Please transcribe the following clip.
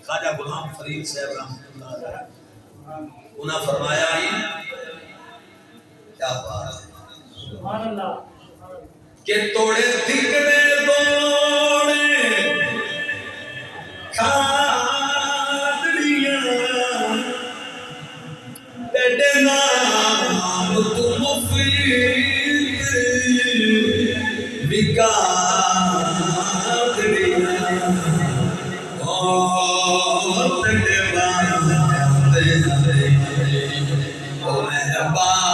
ख्वाजा गुलाम फरीद साहब रहमतुल्लाह अलैह उन्हें फरमाया ही क्या बात सुभान अल्लाह के तोड़े दिखने तोड़े खादड़ियां तेरे नाम तू मुफीद बिकादड़ियां ओ तेरे बांधे ओ मेहरबान